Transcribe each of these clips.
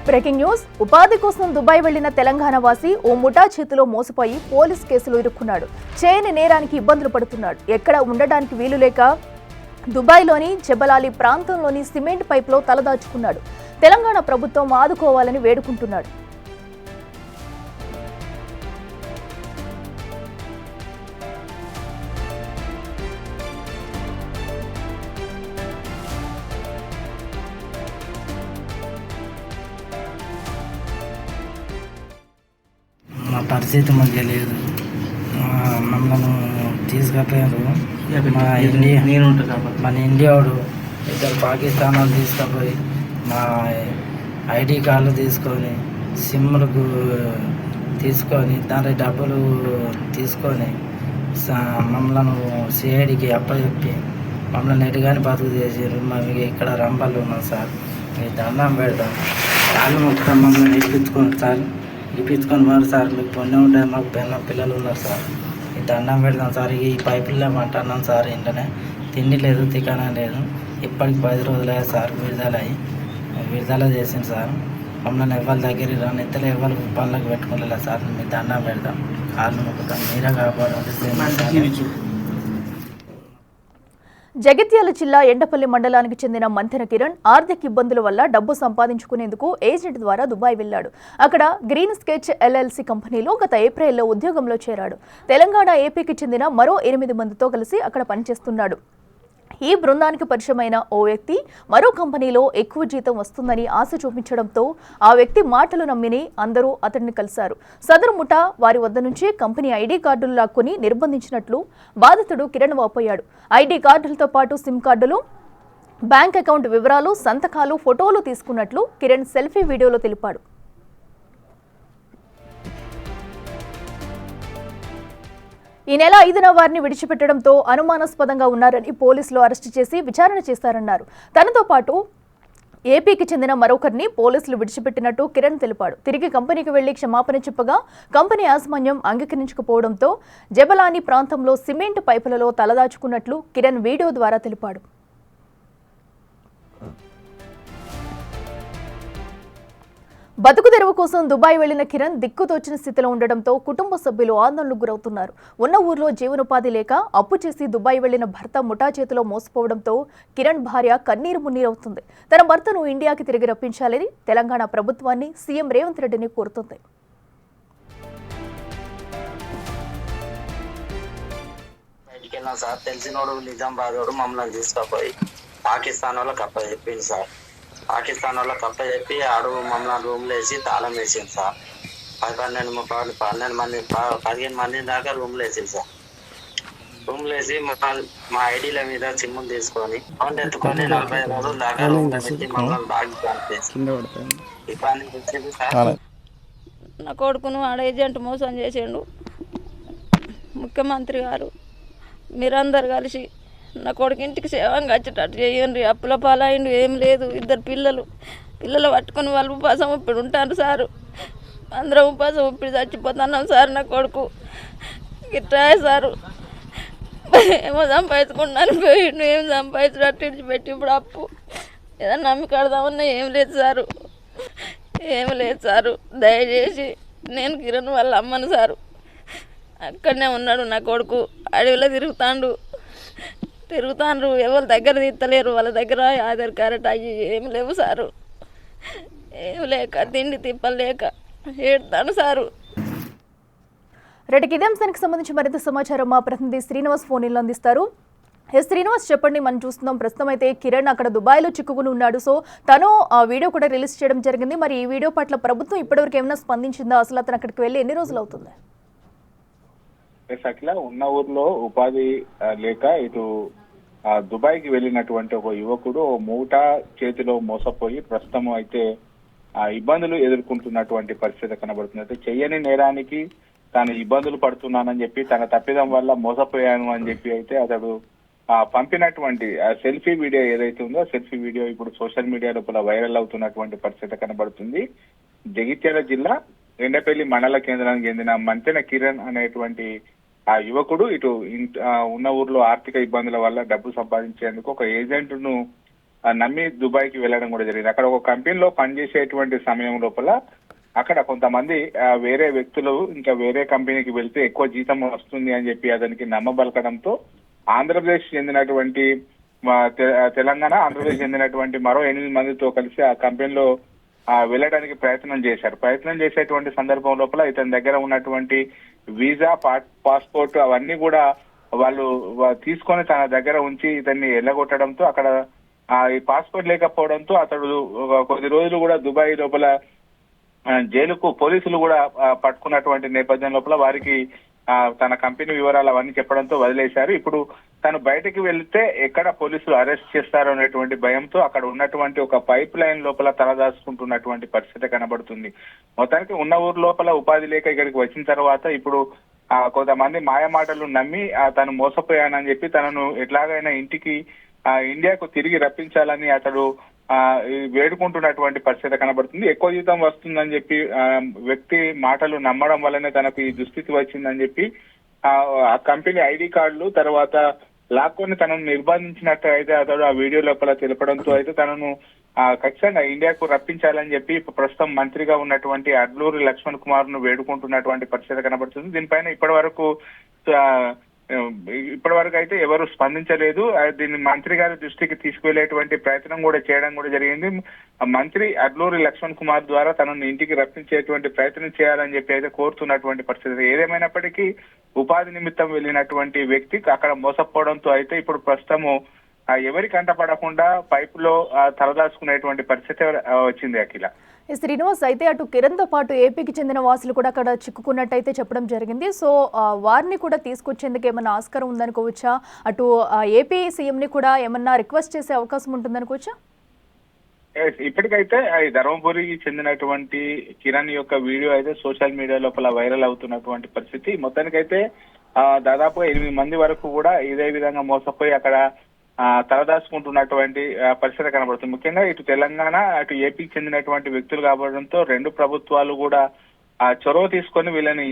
Breaking news. ఉపాధి కోసం Dubai వెళ్లిన తెలంగాణ వాసి ఓ ముఠా చేతిలో మోసపోయి పోలీస్ కేసులో ఇరుక్కున్నాడు. చేయని నేరానికి ఇబ్బందులు పడుతున్నాడు. ఎక్కడ ఉండడానికి వీలు లేక దుబాయ్లోని జబలాలి ప్రాంతంలోని సిమెంట్ పైప్లో తలదాచుకున్నాడు. తెలంగాణ ప్రభుత్వం ఆదుకోవాలని వేడుకుంటున్నాడు. మా పరిస్థితి మాకు తెలియదు. మమ్మల్ని తీసుకుపోయారు. మన ఇండియాడు ఇద్దరు పాకిస్తాన్ వాళ్ళు తీసుకుపోయి మా ఐడి కార్డులు తీసుకొని సిమ్లకు తీసుకొని దాని డబ్బులు తీసుకొని మమ్మల్ని సిఐడికి అప్పచెప్పి మమ్మల్ని ఎటుగాని బతుకు చేసారు. మేము ఇక్కడ రంపల్లో ఉన్నాం సార్. మీ దండం పెడతాం. కాళ్ళు మొత్తం మమ్మల్ని ఇప్పించుకొని మరి సార్ మీకు పొన్నే ఉంటాయి. మాకు పిల్లలు ఉన్నారు సార్. ఈ దండం పెడతాం సార్. ఈ పైపుల్లో అంటున్నాం సార్. ఇంట్లోనే తిండి లేదు, తికానా లేదు. ఇప్పటికి 10 రోజులే సార్ విడుదల చేసింది సార్. మమ్మల్ని ఎవరి దగ్గర రాని ఇద్దరు ఎవరు పనులకు పెట్టుకోలేదు సార్. మీ దండం పెడతాం. కాళ్ళు మొక్కుతాం. మీరే కాపాడండి. జగిత్యాల జిల్లా ఎండపల్లి మండలానికి చెందిన మంతెన కిరణ్ ఆర్థిక ఇబ్బందుల వల్ల డబ్బు సంపాదించుకునేందుకు ఏజెంట్ ద్వారా దుబాయ్ వెళ్లాడు. అక్కడ గ్రీన్ స్కెచ్ ఎల్ఎల్సి కంపెనీలో గత ఏప్రిల్లో ఉద్యోగంలో చేరాడు. తెలంగాణ, ఏపీకి చెందిన మరో 8 మందితో కలిసి అక్కడ పనిచేస్తున్నాడు. ఈ బృందానికి పరిచయమైన ఓ వ్యక్తి మరో కంపెనీలో ఎక్కువ జీతం వస్తుందని ఆశ చూపించడంతో ఆ వ్యక్తి మాటలు నమ్మిని అందరూ అతడిని కలిశారు. సదరు ముఠా వారి వద్ద నుంచి కంపెనీ ఐడి కార్డులు లాక్కొని నిర్బంధించినట్లు బాధితుడు కిరణ్ వాపోయాడు. ఐడి కార్డులతో పాటు సిమ్ కార్డులు, బ్యాంక్ అకౌంట్ వివరాలు, సంతకాలు, ఫోటోలు తీసుకున్నట్లు కిరణ్ సెల్ఫీ వీడియోలో తెలిపాడు. ఈ నెల 5న వారిని విడిచిపెట్టడంతో అనుమానాస్పదంగా ఉన్నారని పోలీసులు అరెస్టు చేసి విచారణ చేశారన్నారు. తనతో పాటు ఏపీకి చెందిన మరొకరిని పోలీసులు విడిచిపెట్టినట్టు కిరణ్ తెలిపాడు. తిరిగి కంపెనీకి వెళ్లి క్షమాపణ చెప్పగా కంపెనీ యాజమాన్యం అంగీకరించకపోవడంతో జబలాని ప్రాంతంలో సిమెంట్ పైపులలో తలదాచుకున్నట్లు కిరణ్ వీడియో ద్వారా తెలిపాడు. బతుకు తెరువు కోసం దుబాయ్ వెళ్లిన కిరణ్ దిక్కుతోచిన స్థితిలో ఉండడంతో కుటుంబ సభ్యులు ఆందోళనకు గురవుతున్నారు. ఉన్న ఊర్లో జీవనోపాధి లేక అప్పు చేసి దుబాయ్ వెళ్లిన భర్త ముఠా చేతిలో మోసపోవడంతో కిరణ్ భార్య కన్నీరు మున్నీరవుతుంది. తన భర్తను ఇండియాకి తిరిగి రప్పించాలని తెలంగాణ ప్రభుత్వాన్ని సీఎం రేవంత్ రెడ్డిని కోరుతుంది. తెలిసినోడు నిజామాబాద్ మమ్మల్ని తీసుకుపోయి పాకిస్తాన్ వాళ్ళకి అప్పచెప్పింది సార్. పాకిస్తాన్ వాళ్ళకి అప్పచెప్పి ఆడు మమ్మల్ని రూమ్లో వేసి తాళం వేసింది సార్. 15 మంది దాకా రూమ్లో వేసింది సార్. రూమ్లో వేసి మా ఐడీల మీద సిమ్ములు తీసుకొని అమౌంట్ ఎత్తుకొని 40 రోజుల దాకా రూమ్లో పెట్టి మమ్మల్ని బాగా ఇబ్బంది వచ్చింది సార్. నా కొడుకును ఆడ ఏజెంట్ మోసం చేసిండు. ముఖ్యమంత్రి గారు మీరందరు కలిసి నా కొడుకు ఇంటికి సేవంగా వచ్చేటట్టు చేయండి. అప్పుల పాలైండు, ఏం లేదు. 2 పిల్లలు పట్టుకొని వాళ్ళు ఉపాసం ఉప్పిడి ఉంటారు సారు. అందరం ఉపాసం ఉప్పిడి చచ్చిపోతున్నాం సార్. నా కొడుకు గిట్టాయి సారు. ఏమో సంపాదించుకున్నాను పోయిండు. ఏం సంపాదించినట్టు ఇడిచిపెట్టి ఇప్పుడు అప్పు ఏదన్నా నమ్మి కడదామన్నా ఏం లేదు సారు. ఏం లేదు సారు. దయచేసి నేను కిరణ్ వాళ్ళ అమ్మను సారు. అక్కడనే ఉన్నాడు నా కొడుకు. అడవిలో తిరుగుతాండ్రు. ఎవరి దగ్గర తీస్తలేరు. వాళ్ళ దగ్గర ఆధార్ కార్డు అవి ఏమి లేవు సారు. ఏమి లేక తిండి తిప్పలు లేక ఏడుతాను సారు. రెడ్డికి ఇదే అంశానికి సంబంధించి మరింత సమాచారం మా ప్రతినిధి శ్రీనివాస్ ఫోన్లో అందిస్తారు. శ్రీనివాస్, చెప్పండి. మనం చూస్తున్నాం ప్రస్తుతం అయితే కిరణ్ అక్కడ దుబాయ్లో చిక్కుకుని ఉన్నాడు. సో తను ఆ వీడియో కూడా రిలీజ్ చేయడం జరిగింది. మరి ఈ వీడియో పట్ల ప్రభుత్వం ఇప్పటివరకు ఏమైనా స్పందించిందా? అసలు అతను అక్కడికి వెళ్ళి ఎన్ని రోజులు అవుతుంది? అట్లా ఉన్న ఊర్లో ఉపాధి లేక ఇటు దుబాయ్కి వెళ్ళినటువంటి ఒక యువకుడు మూటా చేతిలో మోసపోయి ప్రస్తుతం అయితే ఇబ్బందులు ఎదుర్కొంటున్నటువంటి పరిస్థితి కనబడుతుంది. అయితే చెయ్యని నేరానికి తాను ఇబ్బందులు పడుతున్నానని చెప్పి, తన తప్పిదం వల్ల మోసపోయాను అని చెప్పి అయితే అతడు పంపినటువంటి సెల్ఫీ వీడియో ఏదైతే ఉందో సెల్ఫీ వీడియో ఇప్పుడు సోషల్ మీడియా లోపల వైరల్ అవుతున్నటువంటి పరిస్థితి కనబడుతుంది. జగిత్యాల జిల్లా ఎండపల్లి మండల కేంద్రానికి చెందిన మంతెన కిరణ్ అనేటువంటి ఆ యువకుడు ఇటు ఉన్న ఊర్లో ఆర్థిక ఇబ్బందుల వల్ల డబ్బు సంపాదించేందుకు ఒక ఏజెంట్ ను నమ్మి దుబాయ్కి వెళ్ళడం కూడా జరిగింది. అక్కడ ఒక కంపెనీలో పనిచేసేటువంటి సమయం లోపల అక్కడ కొంతమంది వేరే వ్యక్తులు ఇంకా వేరే కంపెనీకి వెళ్తే ఎక్కువ జీతం వస్తుంది అని చెప్పి అతనికి నమ్మబలకడంతో ఆంధ్రప్రదేశ్ చెందినటువంటి తెలంగాణ ఆంధ్రప్రదేశ్ చెందినటువంటి మరో 8 మందితో కలిసి ఆ కంపెనీలో వెళ్ళడానికి ప్రయత్నం చేసేటువంటి సందర్భం లోపల ఇతని దగ్గర ఉన్నటువంటి వీసా పాస్పోర్ట్ అవన్నీ కూడా వాళ్ళు తీసుకొని తన దగ్గర ఉంచి ఇతన్ని ఎల్లగొట్టడంతో అక్కడ ఈ పాస్పోర్ట్ లేకపోవడంతో అతడు కొద్ది రోజులు కూడా దుబాయ్ లోపల జైలుకు పోలీసులు కూడా పట్టుకున్నటువంటి నేపథ్యం లోపల వారికి తన కంపెనీ వివరాలు అవన్నీ చెప్పడంతో వదిలేశారు. ఇప్పుడు తను బయటకు వెళ్తే ఎక్కడ పోలీసులు అరెస్ట్ చేస్తారో అనేటువంటి భయంతో అక్కడ ఉన్నటువంటి ఒక పైప్ లైన్ లోపల తలదాచుకుంటున్నటువంటి పరిస్థితి కనబడుతుంది. మొత్తానికి ఉన్న ఊరు లోపల ఉపాధి లేక ఇక్కడికి వచ్చిన తర్వాత ఇప్పుడు కొంతమంది మాయమాటలు నమ్మి తను మోసపోయానని చెప్పి తనను ఎట్లాగైనా ఇంటికి ఇండియాకు తిరిగి రప్పించాలని అతడు వేడుకుంటున్నటువంటి పరిస్థితి కనబడుతుంది. ఎక్కువ జీతం వస్తుందని చెప్పి వ్యక్తి మాటలు నమ్మడం వల్లనే తనకు ఈ దుస్థితి వచ్చిందని చెప్పి ఆ కంపెనీ ఐడి కార్డులు తర్వాత లాక్కొని తనను నిర్బంధించినట్టు అయితే అతడు ఆ వీడియో లోపల తెలపడంతో అయితే తనను ఖచ్చితంగా ఇండియాకు రప్పించాలని చెప్పి ప్రస్తుతం మంత్రిగా ఉన్నటువంటి అడ్లూరి లక్ష్మణ్ కుమార్ ను వేడుకుంటున్నటువంటి పరిస్థితి కనబడుతుంది. దీనిపైన ఇప్పటి వరకు అయితే ఎవరు స్పందించలేదు. దీన్ని మంత్రి గారి దృష్టికి తీసుకువెళ్లేటువంటి ప్రయత్నం కూడా చేయడం కూడా జరిగింది. మంత్రి అడ్లూరి లక్ష్మణ్ కుమార్ ద్వారా తనను ఇంటికి రప్పించేటువంటి ప్రయత్నం చేయాలని చెప్పి అయితే కోరుతున్నటువంటి పరిస్థితి. ఏదేమైనప్పటికీ ఉపాధి నిమిత్తం వెళ్ళినటువంటి వ్యక్తి అక్కడ మోసపోవడంతో అయితే ఇప్పుడు ప్రస్తుతము ఎవరి కంట పడకుండా పైపులో తలదాచుకునేటువంటి పరిస్థితి వచ్చింది. అఖిల శ్రీనివాస్, అయితే అటు కిరణ్తో పాటు ఏపీకి చెందిన వాసులు కూడా అక్కడ చిక్కుకున్నట్టయితే చెప్పడం జరిగింది. సో వారిని కూడా తీసుకొచ్చేందుకు ఏమన్నా ఆస్కారం ఉందనుకోవచ్చా? అటు ఏపీ సీఎంని కూడా ఏమన్నా రిక్వెస్ట్ చేసే అవకాశం ఉంటుందనుకోవచ్చా? ఇప్పటికైతే ధర్మపురికి చెందినటువంటి కిరణ్ యొక్క వీడియో అయితే సోషల్ మీడియా లోపల వైరల్ అవుతున్నటువంటి పరిస్థితి. మొత్తానికైతే దాదాపు 8 మంది వరకు కూడా ఇదే విధంగా మోసపోయి అక్కడ తలదాచుకుంటున్నటువంటి పరిస్థితి కనబడుతుంది. ముఖ్యంగా ఇటు తెలంగాణ అటు ఏపీకి చెందినటువంటి వ్యక్తులు కాబడంతో 2 ప్రభుత్వాలు కూడా చొరవ తీసుకొని వీళ్ళని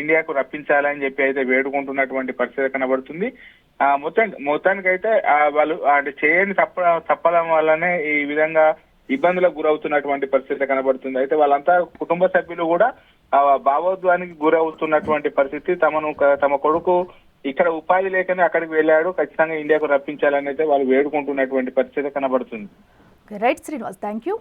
ఇండియాకు రప్పించాలని చెప్పి అయితే వేడుకుంటున్నటువంటి పరిస్థితి కనబడుతుంది. మొత్తానికైతే వాళ్ళు చేయని తప్పడం వల్లనే ఈ విధంగా ఇబ్బందులకు గురవుతున్నటువంటి పరిస్థితి కనబడుతుంది. అయితే వాళ్ళంతా కుటుంబ సభ్యులు కూడా భావోద్వానికి గురవుతున్నటువంటి పరిస్థితి. తమ కొడుకు ఇక్కడ ఉపాధి లేకనే అక్కడికి వెళ్ళాడు, ఖచ్చితంగా ఇండియాకు రప్పించాలని అయితే వాళ్ళు వేడుకుంటున్నటువంటి పరిస్థితి కనబడుతుంది. Right Srinivas, thank you.